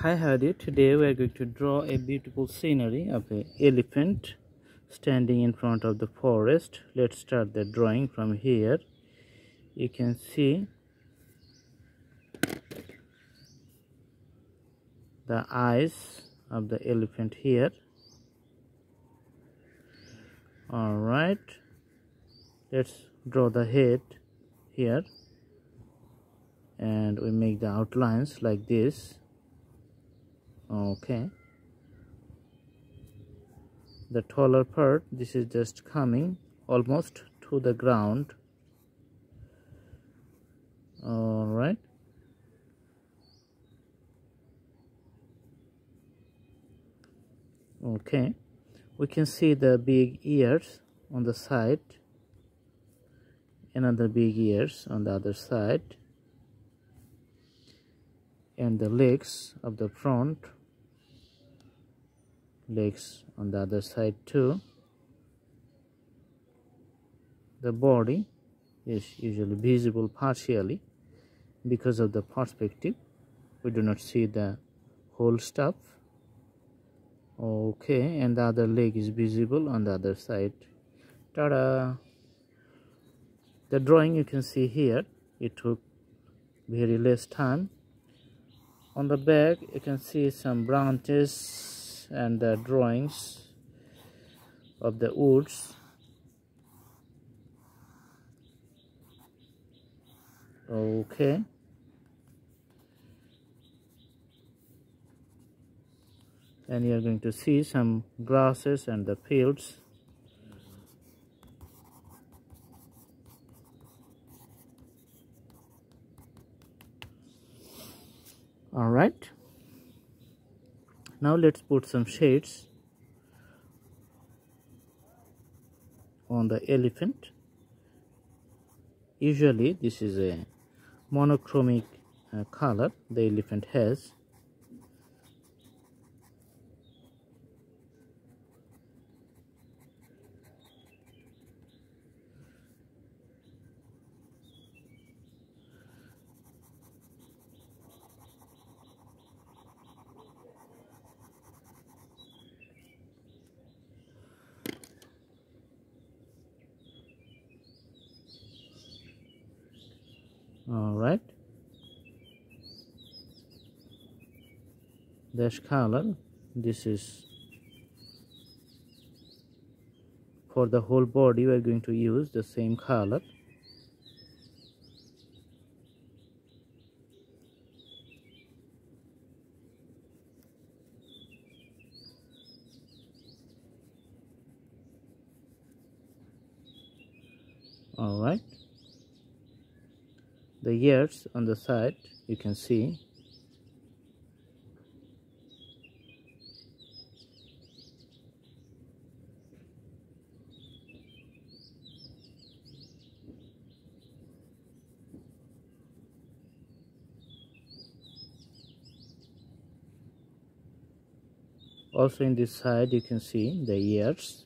Hi Hadi, today we are going to draw a beautiful scenery of an elephant standing in front of the forest. Let's start the drawing from here. You can see the eyes of the elephant here. Alright, let's draw the head here and we make the outlines like this. Okay, the taller part, this is just coming almost to the ground. Alright, okay, we can see the big ears on the side, another big ears on the other side, and the legs of the front, legs on the other side too. The body is usually visible partially because of the perspective. We do not see the whole stuff. Okay, and the other leg is visible on the other side. Ta-da! The drawing you can see here, it took very less time. On the back you can see some branches and the drawings of the woods. Okay, and you are going to see some grasses and the fields. All right, now let's put some shades on the elephant. Usually this is a monochromatic color the elephant has. All right, dash color, this is for the whole body. We are going to use the same color. All right, the ears on the side you can see. Also in this side you can see the ears.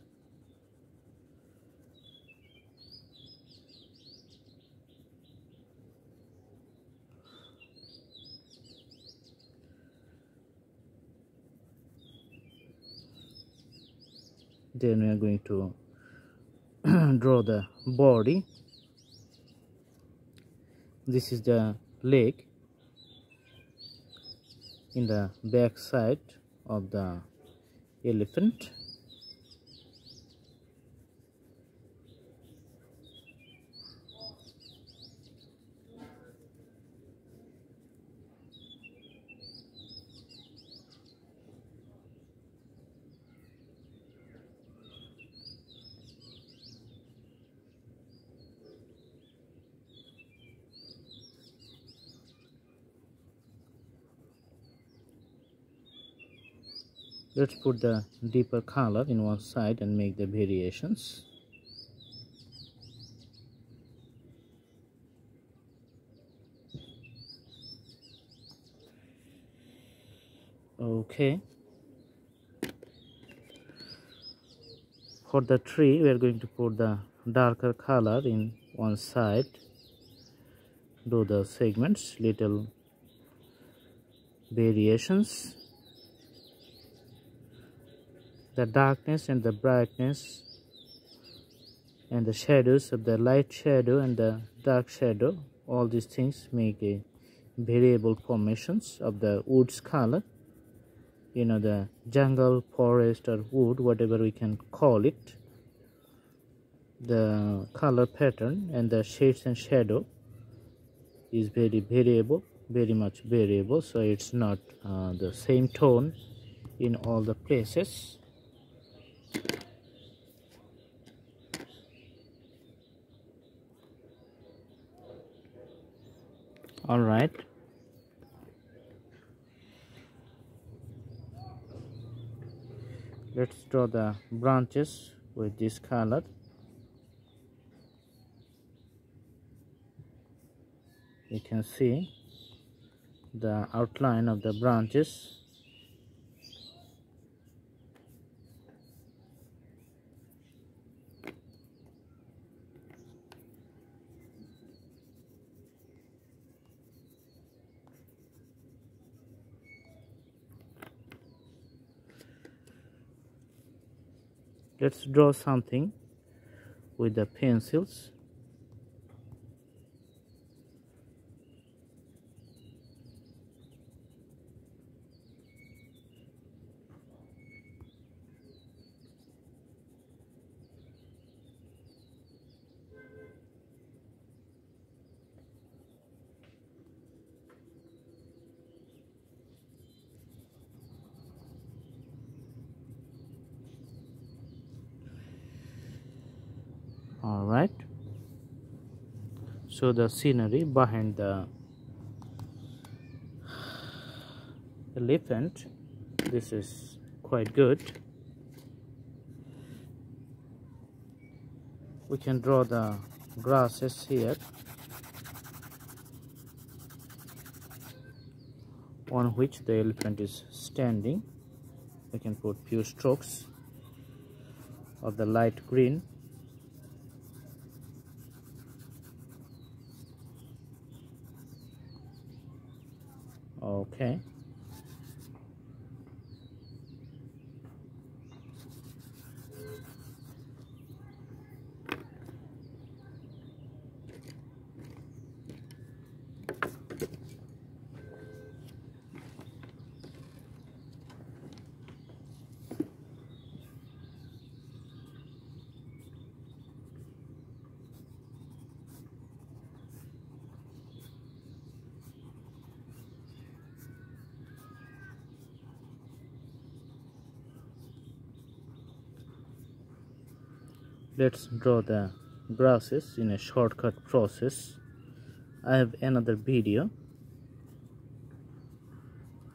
Then we are going to draw the body. This is the leg in the back side of the elephant. Let's put the deeper color in one side and make the variations. Okay, for the tree we are going to put the darker color in one side, do the segments little variations, the darkness and the brightness, and the shadows of the light shadow and the dark shadow. All these things make a variable formations of the wood's color. You know, the jungle, forest, or wood, whatever we can call it, the color pattern and the shades and shadow is very variable, very much variable. So it's not the same tone in all the places. All right, let's draw the branches with this color. You can see the outline of the branches. Let's draw something with the pencils. All right, so the scenery behind the elephant, this is quite good. We can draw the grasses here on which the elephant is standing. We can put few strokes of the light green. Okay, let's draw the grasses in a shortcut process. I have another video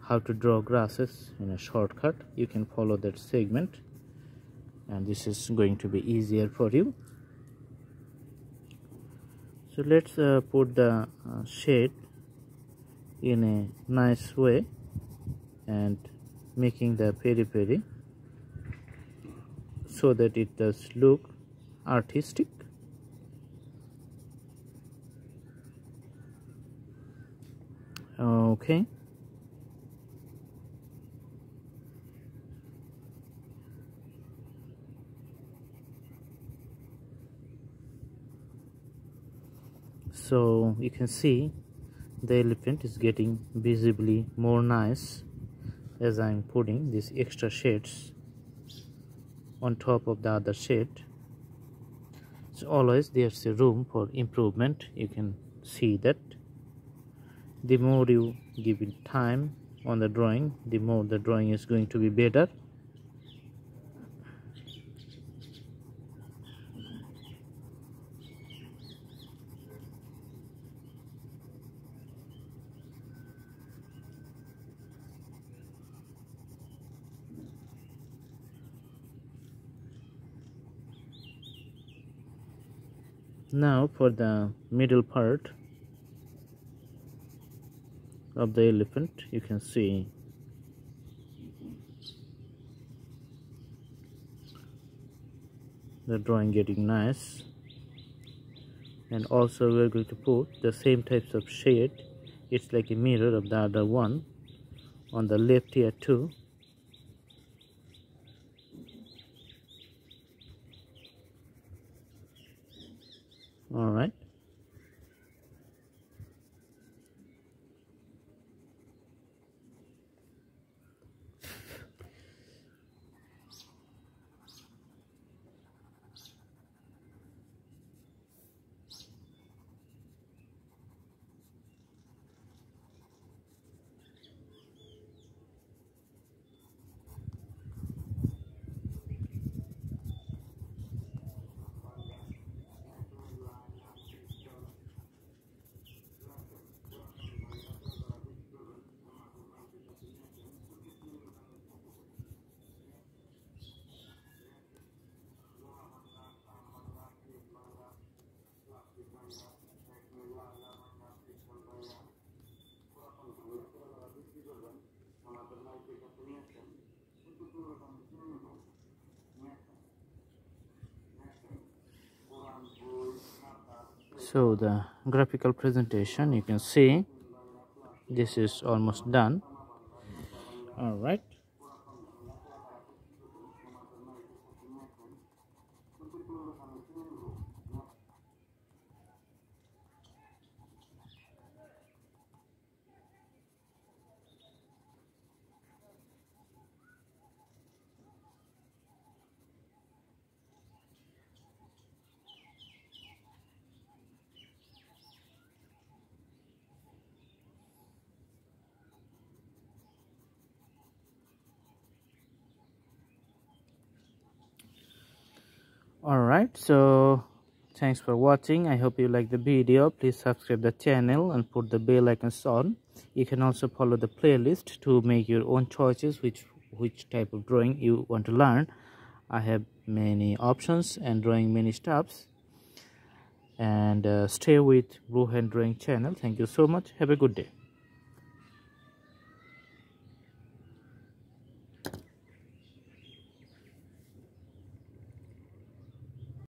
how to draw grasses in a shortcut. You can follow that segment, and this is going to be easier for you. So let's put the shade in a nice way and making the peri-peri so that it does look artistic. Okay, so you can see the elephant is getting visibly more nice as I'm putting these extra shades on top of the other shade. So always there's a room for improvement. You can see that the more you give it time on the drawing, the more the drawing is going to be better. Now for the middle part of the elephant, you can see the drawing getting nice, and also we're going to put the same types of shade. It's like a mirror of the other one on the left here too. All right. So the graphical presentation, you can see this is almost done. All right. All right, so thanks for watching. I hope you like the video. Please subscribe the channel and put the bell icons on. You can also follow the playlist to make your own choices which type of drawing you want to learn. I have many options and drawing many steps. And stay with Blue Hand Drawing channel. Thank you so much. Have a good day.